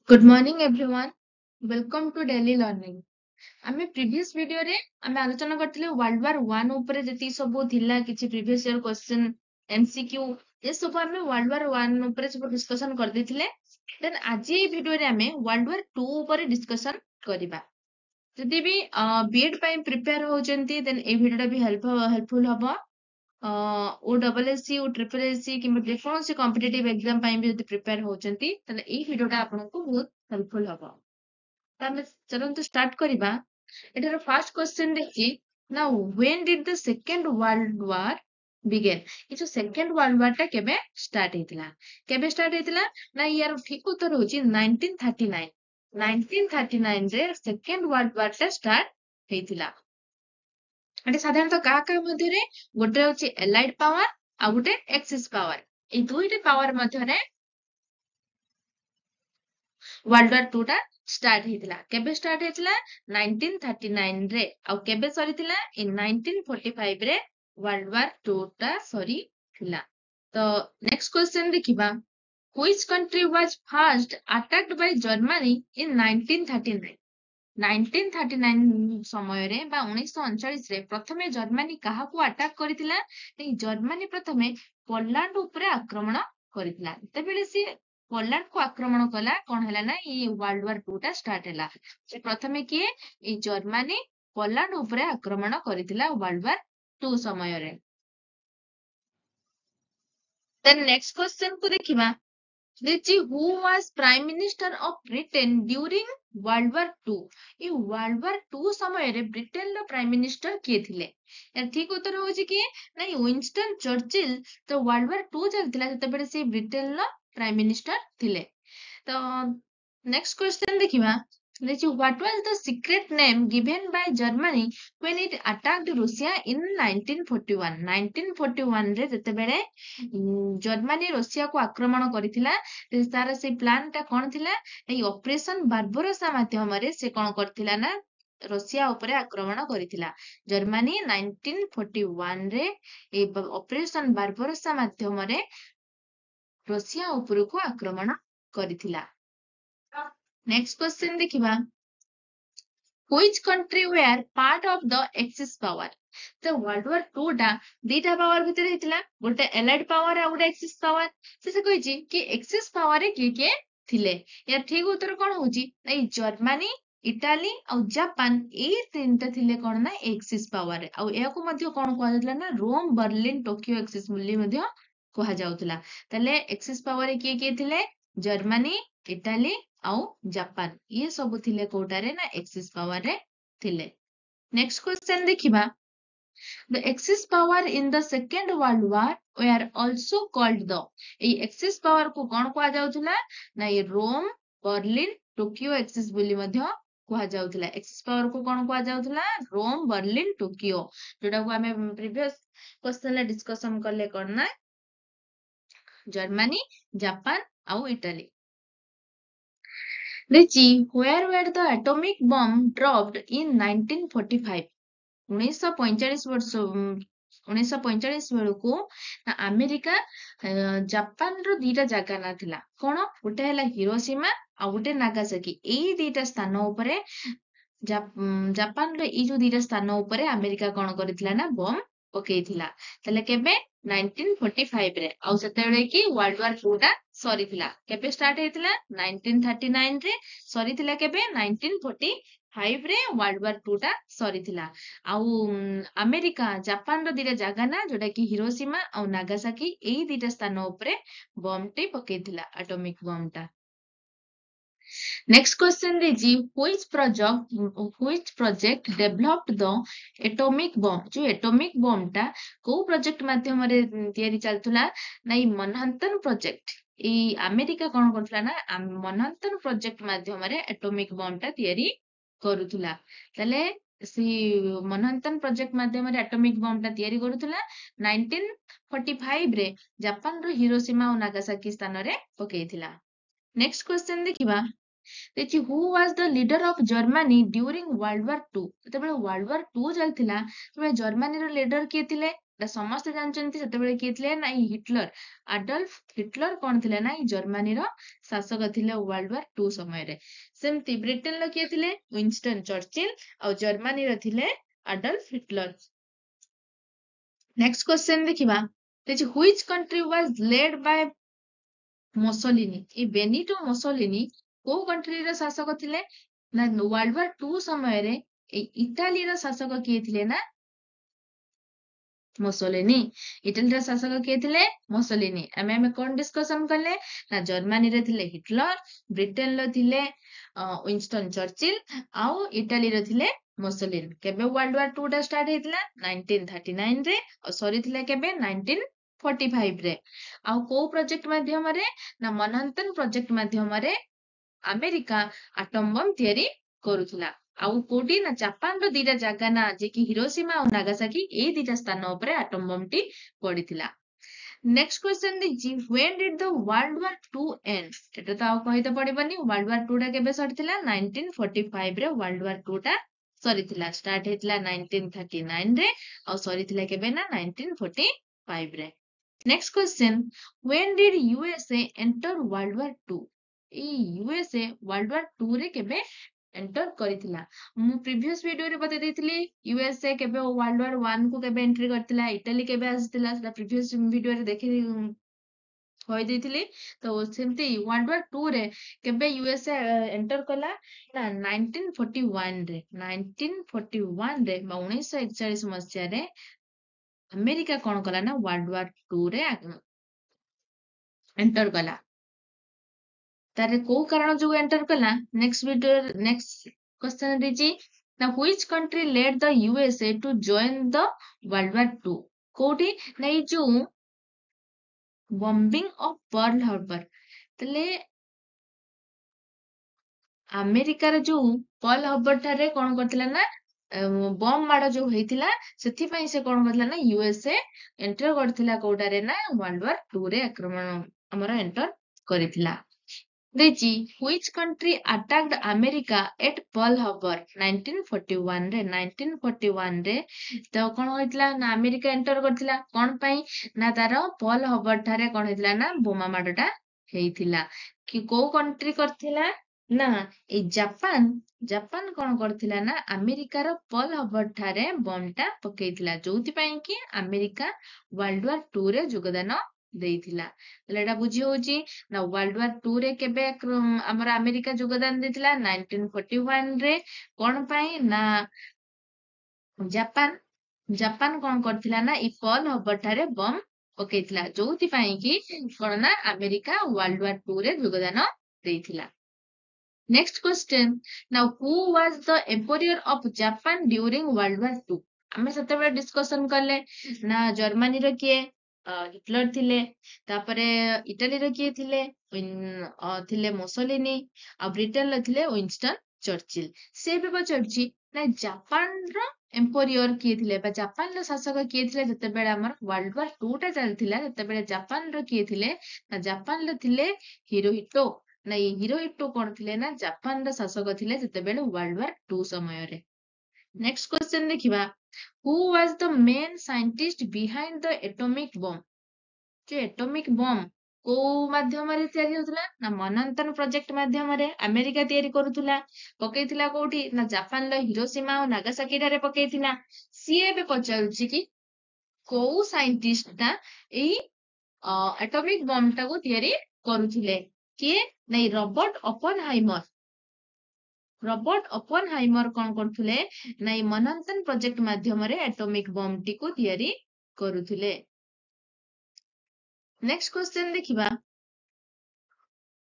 Good morning everyone. Welcome to Daily Learning. ଆମେ previous video ରେ ଆମେ ଆଲୋଚନା କରିଥିଲେ World War 1 ଉପରେ ଯେତିକି ସବୁ ଥିଲା କିଛି previous year question MCQ ଏ ସବୁ ଆମେ World War 1 ଉପରେ ସବୁ discussion କରିଦେଇଥିଲେ. Then ଆଜି ଏଇ video ରେ ଆମେ World War 2 ଉପରେ discussion କରିବା. ଯଦି ବି B.Ed ପାଇଁ prepare ହଉଛନ୍ତି then ଏଇ video ଟା ବି helpful ହବ. OSSC OSSC କିମ୍ବା ଯେକୌଣସି କମ୍ପିଟେଟିଭ ଏକ୍ସାମ ପାଇଁ ବି ଯଦି ପ୍ରିପେୟାର ହଉଛନ୍ତି ତାହେଲେ ଏଇ ଭିଡିଓଟା ଆପଣଙ୍କୁ ବହୁତ ହେଲ୍ପଫୁଲ ହବ। ତ ଆମେ ଚାଲନ୍ତୁ ଷ୍ଟାର୍ଟ କରିବା। ଏଠାର ଫାର୍ଷ୍ଟ କ୍ୱେଶ୍ଚନ ଦେଖିଛି ନା when did the second world war begin? ଏ ଯୋଉ ସେକେଣ୍ଡ ୱାର୍ଲଡ ୱାର ଟା କେବେ ଷ୍ଟାର୍ଟ ହେଇଥିଲା? କେବେ ଷ୍ଟାର୍ଟ ହେଇଥିଲା ନା ୟାର ଠିକ ଉତ୍ତର ହଉଛି 1939। 1939 ରେ ସେକେଣ୍ଡ ୱାର୍ଲଡ ୱାର ଟା ଷ୍ଟାର୍ଟ ହେଇଥିଲା। ଏଠି ସାଧାରଣତଃ କାହା କାହା ମଧ୍ୟରେ ଗୋଟେ ହଉଛି ଏଲାଇଡ ପାୱାର ଆଉ ଗୋଟେ ଏକ୍ସିସ ପାୱାର ଏଇ ଦୁଇଟି ପାୱାର ମଧ୍ୟରେ ୱାର୍ଲଡ ୱାର 2 ଟା ଷ୍ଟାର୍ଟ ହେଇଥିଲା। କେବେ ଷ୍ଟାର୍ଟ ହେଇଥିଲା 1939 ରେ ଆଉ କେବେ ସରିଥିଲା ଇନ୍ 1945 ରେ ୱାର୍ଲଡ ୱାର 2 ଟା ସରିଥିଲା। ତ ନେକ୍ସଟ କ୍ୱେଶ୍ଚନ ଦେଖିବା which country was first attacked by Germany in 1939? 1939 ସମୟରେ ବା 1939 ରେ ପ୍ରଥମେ ଜର୍ମାନୀ କାହାକୁ ଆଟାକ କରିଥିଲା? ଜର୍ମାନୀ ପ୍ରଥମେ ପୋଲାଣ୍ଡ ଉପରେ ଆକ୍ରମଣ କରିଥିଲା। ଯେତେବେଳେ ସେ ପୋଲାଣ୍ଡକୁ ଆକ୍ରମଣ କଲା କଣ ହେଲା ନା ଏଇ ୱାର୍ଲଡ ୱାର 2 ଟା ଷ୍ଟାର୍ଟ ହେଲା। ସେ ପ୍ରଥମେ କିଏ? ଏଇ ଜର୍ମାନୀ ପୋଲାଣ୍ଡ ଉପରେ ଆକ୍ରମଣ କରିଥିଲା ୱାର୍ଲଡ ୱାର 2 ସମୟରେ। ଦେନ୍ ନେକ୍ସଟ କ୍ୱେଶ୍ଚନ କୁ ଦେଖିବା who was prime minister of Britain during World War 2? এই World War 2 ସମୟରେ ବ୍ରିଟେନର ପ୍ରାଇମ ମିନିଷ୍ଟର କିଏ ଥିଲେ? ଏର ଠିକ ଉତ୍ତର ହଉଛି କିଏ? ନାଇଁ ୱିନଷ୍ଟନ ଚର୍ଚିଲ। ତ World War 2 ଚାଲିଥିଲା ସେତେବେଳେ ସେ ବ୍ରିଟେନର ପ୍ରାଇମ ମିନିଷ୍ଟର ଥିଲେ। ତ ନେକ୍ସଟ କ୍ୱେଶ୍ଚନ ଦେଖିବା what was the secret name given by Germany when it attacked Russia in 1941? 1941 ରେ ଯେତେବେଳେ ଜର୍ମାନୀ ରୁଷିଆକୁ ଆକ୍ରମଣ କରିଥିଲା ତାର ସେଇ ପ୍ଲାନ ଟା କଣ ଥିଲା? ଏଇ ଅପରେସନ ବାର୍ବରୋସା ମାଧ୍ୟମରେ ସେ କଣ କରିଥିଲା ନା ରୁଷିଆ ଉପରେ ଆକ୍ରମଣ କରିଥିଲା। ଜର୍ମାନୀ 1941 ରେ ଏଇ ଅପରେସନ ବାର୍ବରୋସା ମାଧ୍ୟମରେ ରୁଷିଆ ଉପରକୁ ଆକ୍ରମଣ କରିଥିଲା। ନେକ୍ସଟ କ୍ୱେଶ୍ଚନ ଦେଖିବା which country were part of the Axis power? ତ ୱାର୍ଲଡ ୱାର 2 ଟା ଦିଟା ପାୱାର ଭିତରେ ହେଇଥିଲା, ଗୋଟେ ଏଲାଇଡ ପାୱାର ଆଉ ଗୋଟେ ଏକ୍ସିସ ପାୱାର। ସେ କହିଛି କି ଏକ୍ସିସ ପାୱାରରେ କିଏ କିଏ ଥିଲେ? ୟାର ଠିକ ଉତ୍ତର କଣ ହଉଛି? ଏଇ ଜର୍ମାନୀ ଇଟାଲୀ ଆଉ ଜାପାନ ଏଇ ତିନିଟା ଥିଲେ କଣ ନା ଏକ୍ସିସ ପାୱାରରେ। ଆଉ ଏହାକୁ ମଧ୍ୟ କଣ କୁହାଯାଉଥିଲା ନା ରୋମ ବର୍ଲିନ ଟୋକିଓ ଏକ୍ସିସ ବୋଲି ମଧ୍ୟ କୁହାଯାଉଥିଲା। ତାହେଲେ ଏକ୍ସିସ ପାୱାରରେ କିଏ କିଏ ଥିଲେ? ଜର୍ମାନୀ ଇଟାଲୀ ଆଉ ଜାପାନ ଇଏ ସବୁ ଥିଲେ କୋଉଟାରେ ନା ଏକ୍ସିସ ପାୱାରରେ ଥିଲେ। ନେକ୍ସଟ କ୍ୱେଶ୍ଚନ ଦେଖିବା the Axis power in the second world war were also called the ଏଇ ଏକ୍ସିସ ପାୱାର କୁ କଣ କୁହାଯାଉଥିଲା ନା ଏଇ ରୋମ ବର୍ଲିନ ଟୋକିଓ ଏକ୍ସିସ ବୋଲି ମଧ୍ୟ କୁହାଯାଉଥିଲା। ଏକ୍ସିସ ପାୱାର କୁ କଣ କୁହାଯାଉଥିଲା? ରୋମ ବର୍ଲିନ ଟୋକିଓ, ଯୋଉଟାକୁ ଆମେ ପ୍ରିଭିୟସ କ୍ୱେଶ୍ଚନରେ ଡିସ୍କସନ କଲେ କଣ ନା ଜର୍ମାନୀ ଜାପାନ ଆଉ Italy. Richie, where were the atomic bomb dropped in 1945? 1945 ବେଳକୁ ଆମେରିକା ଜାପାନର ଦିଟା ଜାଗା ନା ଥିଲା। କଣ? ଗୋଟେ ହେଲା ହିରୋସୀମା ଆଉ ଗୋଟେ ନାଗାସାକି। ଏଇ ଦିଟା ସ୍ଥାନ ଉପରେ ଜାପାନର ଏଇ ଯୋଉ ଦିଟା ସ୍ଥାନ ଉପରେ ଆମେରିକା କଣ କରିଥିଲା ନା ବମ୍ ପକେଇଥିଲା। ତାହେଲେ କେବେ? 1945 ରେ। ଆଉ ସେତେବେଳେ କି ୱାର୍ଲଡ ୱାର 2 ଟା ସରିଥିଲା। କେବେ ଷ୍ଟାର୍ଟ ହେଇଥିଲା? 1939 ରେ। ସରିଥିଲା କେବେ? 1945 ରେ ୱାର୍ଲଡ ୱାର 2 ଟା ସରିଥିଲା। ଆଉ ଆମେରିକା ଜାପାନର ଦିଟା ଜାଗା ନା ଯୋଉଟା କି ହିରୋସୀମା ଆଉ ନାଗାସାକି ଏଇ ଦିଟା ସ୍ଥାନ ଉପରେ ବମ୍ ଟେ ପକେଇଥିଲା, ଆଟମିକ ବମ୍ ଟା। Next question ଦେଇଛି which project developed the atomic bomb? ଯୋଉ atomic bomb ଟା କୋଉ ପ୍ରୋଜେକ୍ଟ ମାଧ୍ୟମରେ ତିଆରି ଚାଲୁଥିଲା ନା ଏଇ ମନହାଟନ ପ୍ରୋଜେକ୍ଟ। ଏଇ ଆମେରିକା କଣ କରୁଥିଲା ନା ମନହାଟନ ପ୍ରୋଜେକ୍ଟ ମାଧ୍ୟମରେ ଆଟମିକ ବମ୍ ଟା ତିଆରି କରୁଥିଲା। ତାହେଲେ ସେ ମନହାଟନ ପ୍ରୋଜେକ୍ଟ ମାଧ୍ୟମରେ ଆଟମିକ ବମ୍ ଟା ତିଆରି କରୁଥିଲା। 1945 ରେ ଜାପାନର ହିରୋସୀମା ଆଉ ନାଗାସାକି ସ୍ଥାନରେ ପକେଇଥିଲା। ନେକ୍ସଟ କ୍ୱେଶ୍ଚନ ଦେଖିବା ଦେଖି who was the leader of Germany during World War 2? ଯେତେବେଳେ ୱାର୍ଲଡ ୱାର 2 ଚାଲିଥିଲା ସେତେବେଳେ ଜର୍ମାନୀର ଲିଡର କିଏ ଥିଲେ? ସମସ୍ତେ ଜାଣିଛନ୍ତି ସେତେବେଳେ କିଏ ଥିଲେ ନା ହିଟଲର ଆଡଲ୍ଫ ହିଟଲର କଣ ଥିଲେ ନା ଜର୍ମାନୀର ଶାସକ ଥିଲେ ୱାର୍ଲଡ ୱାର 2 ସମୟରେ। ସେମିତି ବ୍ରିଟେନର କିଏ ଥିଲେ ୱିନଷ୍ଟନ ଚର୍ଚିଲ ଆଉ ଜର୍ମାନୀର ଥିଲେ ଆଡଲ୍ଫ ହିଟଲର। ନେକ୍ସଟ କ୍ୱେଶ୍ଚନ ଦେଖିବା which country was led by Mussolini. ଏ ବେନିଟୋ ମୋସୋଲିନି କୋଉ କଣ୍ଟ୍ରିର ଶାସକ ଥିଲେ ନା ୱାର୍ଲଡ ୱାର 2 ସମୟରେ ଏଇ ଇଟାଲୀର ଶାସକ କିଏ ଥିଲେ ନା ମୋସୋଲିନି। ଇଟାଲୀର ଶାସକ କିଏ ଥିଲେ ମୋସୋଲିନି। ଆମେ କଣ ଡିସ୍କସନ କଲେ ନା ଜର୍ମାନୀରେ ଥିଲେ ହିଟଲର, ବ୍ରିଟେନର ଥିଲେ ୱିନଷ୍ଟନ ଚର୍ଚିଲ ଆଉ ଇଟାଲୀର ଥିଲେ ମୋସୋଲିନି। କେବେ ୱାର୍ଲଡ ୱାର 2 ଟା ଷ୍ଟାର୍ଟ ହେଇଥିଲା 1939 ରେ ଆଉ ସରିଥିଲା କେବେ 1945 ରେ। ଆଉ କୋଉ ପ୍ରୋଜେକ୍ଟ ମାଧ୍ୟମରେ ନା ମନହାଟନ ପ୍ରୋଜେକ୍ଟ ମାଧ୍ୟମରେ ଆମେରିକା ଆଟମ ବମ୍ ତିଆରି କରୁଥିଲା। ଆଉ କୋଉଠି ନା ଜାପାନର ଦିଟା ଜାଗା ନା ଯେକି ହିରୋସୀମା ଆଉ ନାଗାସାକି ଏଇ ଦିଟା ସ୍ଥାନ ଉପରେ ଆଟମ ବମ୍ ଟି ପଡିଥିଲା। ନେକ୍ସଟ କ୍ୱେଶ୍ଚନ ଦେଇଛି when did the world war 2 end? ଏଟା ତ ଆଉ କହିତେ ପଡିବନି ୱାର୍ଲଡ ୱାର 2 ଟା କେବେ ସରିଥିଲା 1945 ରେ ୱାର୍ଲଡ ୱାର 2 ଟା ସରିଥିଲା। ଷ୍ଟାର୍ଟ ହେଇଥିଲା 1939 ରେ ଆଉ ସରିଥିଲା କେବେ ନା 1945 ରେ। Next question when did USA enter world war 2? ଏଇ ୟୁଏସଏ ୱାର୍ଲଡ ୱାର 2 ରେ କେବେ ଏଣ୍ଟର କରିଥିଲା। ମୁଁ ପ୍ରିଭିୟସ ଭିଡିଓରେ ବତେଇ ଦେଇଥିଲି ୟୁଏସଏ କେବେ ୱାର୍ଲଡ ୱାର 1 କୁ କେବେ ଏଣ୍ଟ୍ରି କରିଥିଲା, ଇଟାଲୀ କେବେ ଆସିଥିଲା ସେଟା ପ୍ରିଭିୟସ ଭିଡିଓରେ ଦେଖି କହିଦେଇଥିଲି। ତ ସେମିତି ୱାର୍ଲଡ ୱାର 2 ରେ କେବେ ୟୁଏସଏ ଏଣ୍ଟର କଲା ନା 1941 ରେ। 1941 ରେ ବା 1941 ମସିହାରେ ଆମେରିକା କଣ କଲା ନା ୱାର୍ଲଡ ୱାର 2 ରେ ଏଣ୍ଟର କଲା। ତାରେ କୋଉ କାରଣ ଯୋଗୁ ଏଣ୍ଟର କଲା ନେକ୍ସଟ ଭିଡିଓ ନେକ୍ସଟ କ୍ୱେଶ୍ଚନ ଦେଇଛି ନା which country led the USA to join the World War 2? କୋଉଠି ନା ଏଇ ଯୋଉ ବମ୍ବିଂ ଅଫ ପର୍ଲ ହାର୍ବର। ତାହେଲେ ଆମେରିକାର ଯୋଉ ପର୍ଲ ହାର୍ବର ଠାରେ କଣ କରିଥିଲା ନା ବମ୍ ମାଡ ଯୋଉ ହେଇଥିଲା ସେଥିପାଇଁ ସେ କଣ କରିଥିଲା ନା ୟୁଏସଏ ଏଣ୍ଟର କରିଥିଲା କୋଉଟାରେ ନା ୱାର୍ଲଡ ୱାର 2 ରେ ଆକ୍ରମଣ ଆମର ଏଣ୍ଟର କରିଥିଲା। ଦେଇଛି which country attacked America at Pearl Harbor 1941 ରେ। 1941 ରେ ତ କଣ ହେଇଥିଲା ନା ଆମେରିକା ଏଣ୍ଟର କରିଥିଲା କଣ ପାଇଁ ନା ତାର ପର୍ଲ ହାର୍ବର ଠାରେ କଣ ହେଇଥିଲା ନା ବୋମା ମାଡଟା ହେଇଥିଲା। କି କୋଉ କଣ୍ଟ୍ରି କରିଥିଲା ନା ଏଇ ଜାପାନ କଣ କରିଥିଲା ନା ଆମେରିକାର ପର୍ଲ ହାର୍ବର ଠାରେ ବମ୍ ଟା ପକେଇଥିଲା ଯୋଉଥିପାଇଁ କି ଆମେରିକା ୱାର୍ଲଡ ୱାର 2 ରେ ଯୋଗଦାନ ଦେଇଥିଲା। ତାହେଲେ ଏଟା ବୁଝି ହଉଛି ନା ୱାର୍ଲଡ ୱାର 2 ରେ କେବେ ଆମର ଆମେରିକା ଯୋଗଦାନ ଦେଇଥିଲା 1941 ରେ। କଣ ପାଇଁ ନା ଜାପାନ କଣ କରିଥିଲା ନା ଏଇ ପର୍ଲ ହାର୍ବର ଠାରେ ବମ୍ ପକେଇଥିଲା ଯୋଉଥିପାଇଁ କି କଣ ନା ଆମେରିକା ୱାର୍ଲଡ ୱାର 2 ରେ ଯୋଗଦାନ ଦେଇଥିଲା। Next question now who was the emperor of Japan during World War 2? ଆମେ ସେତେବେଳେ ଡିସ୍କସନ କଲେ ନା ଜର୍ମାନୀର କିଏ ହିଟଲର ଥିଲେ, ତାପରେ ଇଟାଲୀର କିଏ ଥିଲେ ଥିଲେ ମୋସୋଲିନି ଆଉ ବ୍ରିଟେନର ଥିଲେ ୱିନଷ୍ଟନ ଚର୍ଚିଲ। ସେ ବି ପଚାରୁଛି ନା ଜାପାନର ଏମ୍ପୋରିୟର କିଏ ଥିଲେ ବା ଜାପାନର ଶାସକ କିଏ ଥିଲେ ଯେତେବେଳେ ଆମର ୱାର୍ଲଡ ୱାର 2 ଟା ଚାଲିଥିଲା ସେତେବେଳେ ଜାପାନର କିଏ ଥିଲେ ନା ଜାପାନର ଥିଲେ ହିରୋହିଟୋ। ନା ଏଇ ହିରୋହିଟୋ କଣ ଥିଲେ ନା ଜାପାନର ଶାସକ ଥିଲେ ଯେତେବେଳେ ୱାର୍ଲଡ ୱାର 2 ସମୟରେ। ନେକ୍ସଟ କ୍ୱେଶ୍ଚନ ଦେଖିବା who was the main scientist behind the atomic bomb? ଯେ ଏଟମିକ ବମ୍ କୋଉ ମାଧ୍ୟମରେ ତିଆରି ହଉଥିଲା ନା ମନହାଟନ ପ୍ରୋଜେକ୍ଟ ମାଧ୍ୟମରେ ଆମେରିକା ତିଆରି କରୁଥିଲା। ପକେଇଥିଲା କୋଉଠି ନା ଜାପାନର ହିରୋସୀମା ଆଉ ନାଗାସାକି ଠାରେ ପକେଇଥିଲା। ସିଏ ଏବେ ପଚାରୁଛି କି କୋଉ ସାଇଣ୍ଟିଷ୍ଟ ଟା ଏଇ ଆଟମିକ ବମ୍ ଟାକୁ ତିଆରି କରୁଥିଲେ। କିଏ ନାଇଁ ରବର୍ଟ ଅପନହାଇମର କଣ କରୁଥିଲେ ନା ଏଇ ମନହାଟନ ପ୍ରୋଜେକ୍ଟ ମାଧ୍ୟମରେ ଆଟମିକ ବମ୍ ଟିକୁ ତିଆରି କରୁଥିଲେ। ନେକ୍ସଟ କ୍ୱେଶ୍ଚନ ଦେଖିବା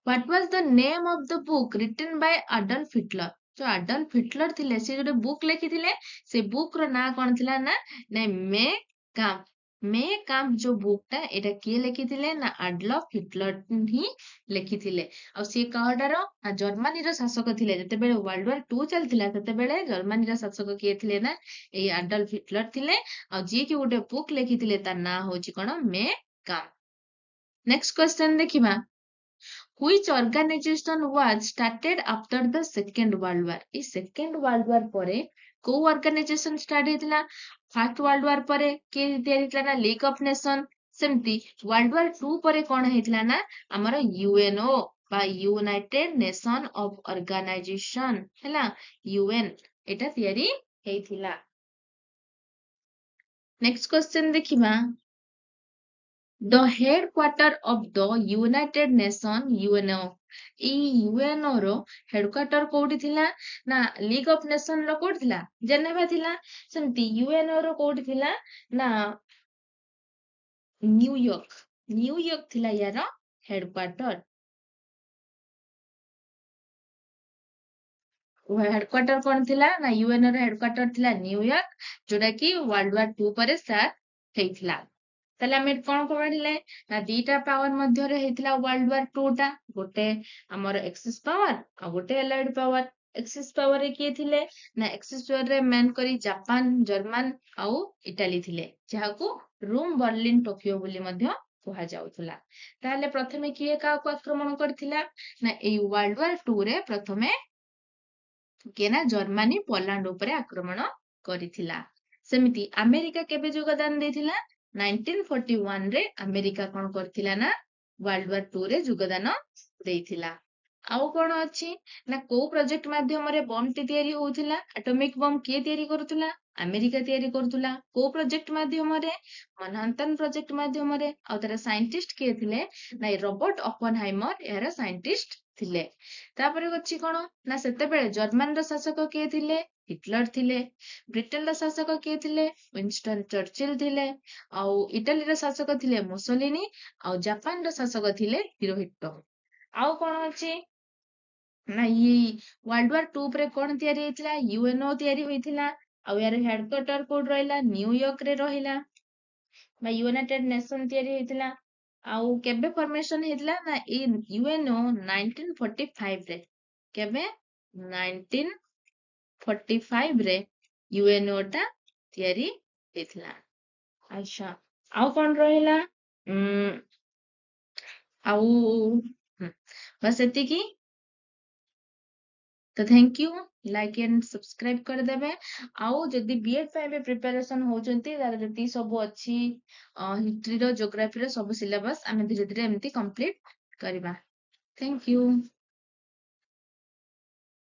what was the name of the book written by Adolf Hitler? ଯୋଉ ଆଡଲଫ ହିଟଲର ଥିଲେ ସେ ଗୋଟେ ବୁକ୍ ଲେଖିଥିଲେ ସେ ବୁକ୍ ର ନାଁ କଣ ଥିଲା ନା ମେ କାମ୍ପ ଯୋଉ ବୁକ୍ ଟା ଏଇଟା କିଏ ଲେଖିଥିଲେ ନା ଆଡଲଫ ହିଟଲର ହିଁ ଲେଖିଥିଲେ। ଆଉ ସିଏ କାହାଟାର ନା ଜର୍ମାନୀର ଶାସକ ଥିଲେ ଯେତେବେଳେ ୱାର୍ଲଡ ୱାର 2 ଚାଲିଥିଲା ସେତେବେଳେ ଜର୍ମାନୀର ଶାସକ କିଏ ଥିଲେ ନା ଏଇ ଆଡଲଫ ହିଟଲର ଥିଲେ। ଆଉ ଯିଏକି ଗୋଟେ ବୁକ୍ ଲେଖିଥିଲେ ତାର ନାଁ ହଉଛି କଣ ମେ କାମ୍ପ। ନେକ୍ସଟ କ୍ୱେଶ୍ଚନ ଦେଖିବା which organization was started after the second world war? ଏଇ ସେକେଣ୍ଡ ୱାର୍ଲଡ ୱାର ପରେ କୋଉ ଅର୍ଗାନାଇଜେସନ ଷ୍ଟାର୍ଟ ହେଇଥିଲା ଫାର୍ଷ୍ଟ ୱାର୍ଲଡ ୱାର ପରେ କିଏ ତିଆରି ହେଇଥିଲା ନା ଲିଗ୍ ଅଫ୍ ନେସନ। ସେମିତି ୱାର୍ଲଡ ୱାର 2 ପରେ କଣ ହେଇଥିଲା ନା ଆମର ୟୁଏନଓ ବା ୟୁନାଇଟେଡ ନେସନ ଅଫ ଅର୍ଗାନାଇଜେସନ ହେଲା ୟୁଏନ ଏଟା ତିଆରି ହେଇଥିଲା। ନେକ୍ସଟ କ୍वेଶ୍ଚନ ଦେଖିବା the headquarter of the United Nation UNO ଏଇ ୟୁଏନଓ ର ହେଡକ୍ୱାର୍ଟର କୋଉଠି ଥିଲା ନା ଲିଗ୍ ଅଫ ନେସନ ର କୋଉଠି ଥିଲା ଜେନେଭା ଥିଲା। ସେମିତି ୟୁଏନଓ ର କୋଉଠି ଥିଲା ନା ନ୍ୟୁୟର୍କ ଥିଲା ୟାର ହେଡକ୍ୱାର୍ଟର। ହେଡକ୍ୱାର୍ଟର କଣ ଥିଲା ନା ୟୁଏନଓ ର ହେଡକ୍ୱାର୍ଟର ଥିଲା ନ୍ୟୁୟର୍କ ଯୋଉଟା କି ୱାର୍ଲଡ ୱାର 2 ପରେ ଷ୍ଟାର୍ଟ ହେଇଥିଲା। ତାହେଲେ ଆମେ କଣ ପଢିଲେ ନା ଦିଟା ପାୱାର ମଧ୍ୟରେ ହେଇଥିଲା ୱାର୍ଲଡ ୱାର 2 ଟା ଗୋଟେ ଆମର ଏକ୍ସିସ ପାୱାର ଆଉ ଗୋଟେ ଆଲାଏଡ ପାୱାର। ଏକ୍ସିସ ପାୱାର ରେ କିଏ ଥିଲେ ନା ଏକ୍ସିସ ପାୱାର ରେ ମେନ୍ କରି ଜାପାନ ଜର୍ମାନ ଆଉ ଇଟାଲୀ ଥିଲେ ଯାହାକୁ ରୋମ ବର୍ଲିନ ଟୋକିଓ ବୋଲି ମଧ୍ୟ କୁହାଯାଉଥିଲା। ତାହେଲେ ପ୍ରଥମେ କିଏ କାହାକୁ ଆକ୍ରମଣ କରିଥିଲା ନା ଏଇ ୱାର୍ଲଡ ୱାର 2 ରେ ପ୍ରଥମେ କିଏ ନା ଜର୍ମାନୀ ପୋଲାଣ୍ଡ ଉପରେ ଆକ୍ରମଣ କରିଥିଲା। ସେମିତି ଆମେରିକା କେବେ ଯୋଗଦାନ ଦେଇଥିଲା 1941 ରେ ଆମେରିକା କଣ କରିଥିଲା ନା ୱାର୍ଲଡ ୱାର 2 ରେ ଯୋଗଦାନ ଦେଇଥିଲା। ଆଉ କଣ ଅଛି ନା କୋଉ ପ୍ରୋଜେକ୍ଟ ମାଧ୍ୟମରେ ବମ୍ ଟି ତିଆରି ହଉଥିଲା ଆଟମିକ ବମ୍ କିଏ ତିଆରି କରୁଥିଲା ଆମେରିକା ତିଆରି କରୁଥିଲା। କୋଉ ପ୍ରୋଜେକ୍ଟ ମାଧ୍ୟମରେ ମନହାଟନ ପ୍ରୋଜେକ୍ଟ ମାଧ୍ୟମରେ ଆଉ ତାର ସାଇଣ୍ଟିଷ୍ଟ କିଏ ଥିଲେ ନା ରବର୍ଟ ଅପନହାଇମର ଏହାର ସାଇଣ୍ଟିଷ୍ଟ ଥିଲେ। ତାପରେ ଅଛି କଣ ନା ସେତେବେଳେ ଜର୍ମାନର ଶାସକ କିଏ ଥିଲେ ହିଟଲର ଥିଲେ। ବ୍ରିଟେନର ଶାସକ କିଏ ଥିଲେ ୱିନଷ୍ଟନ ଚର୍ଚିଲ ଥିଲେ। ଆଉ ଇଟାଲୀର ଶାସକ ଥିଲେ ମୁସୋଲିନି ଆଉ ଜାପାନର ଶାସକ ଥିଲେ ହିରୋହିଟୋ। ଆଉ କଣ ଅଛି ନା ୱାର୍ଲଡ ୱାର 2 ପରେ କଣ ତିଆରି ହେଇଥିଲା ୟୁଏନଓ ତିଆରି ହୋଇଥିଲା ଆଉ ୟାର ହେଡକ୍ୱାର୍ଟର କୋଉଠି ରହିଲା ନ୍ୟୁୟର୍କ ରେ ରହିଲା ବା ୟୁନାଇଟେଡ ନେସନ ତିଆରି ହେଇଥିଲା। ଆଉ କେବେ ଫର୍ମେସନ ହେଇଥିଲା ନା ଏଇ ୟୁଏନଓ 1945 ରେ କେବେ 1945 ରେ ୟୁଏନଓ ଟା ତିଆରି ହେଇଥିଲା। ଆଚ୍ଛା ଆଉ କଣ ରହିଲା ଆଉ ବାସ୍ ଏତିକି। ତ thank you like and subscribe କରିଦେବେ। ଆଉ ଯଦି ବିଏଡ୍ ପାଇଁ ଏବେ ପ୍ରିପାରେସନ ହଉଛନ୍ତି ତାର ଯେତିକି ସବୁ ଅଛି ହିଷ୍ଟ୍ରିର ଜୋଗ୍ରାଫିର ସବୁ ସିଲାବସ ଆମେ ଧୀରେ ଧୀରେ ଏମିତି କମ୍ପ୍ଲିଟ କରିବା। Thank you.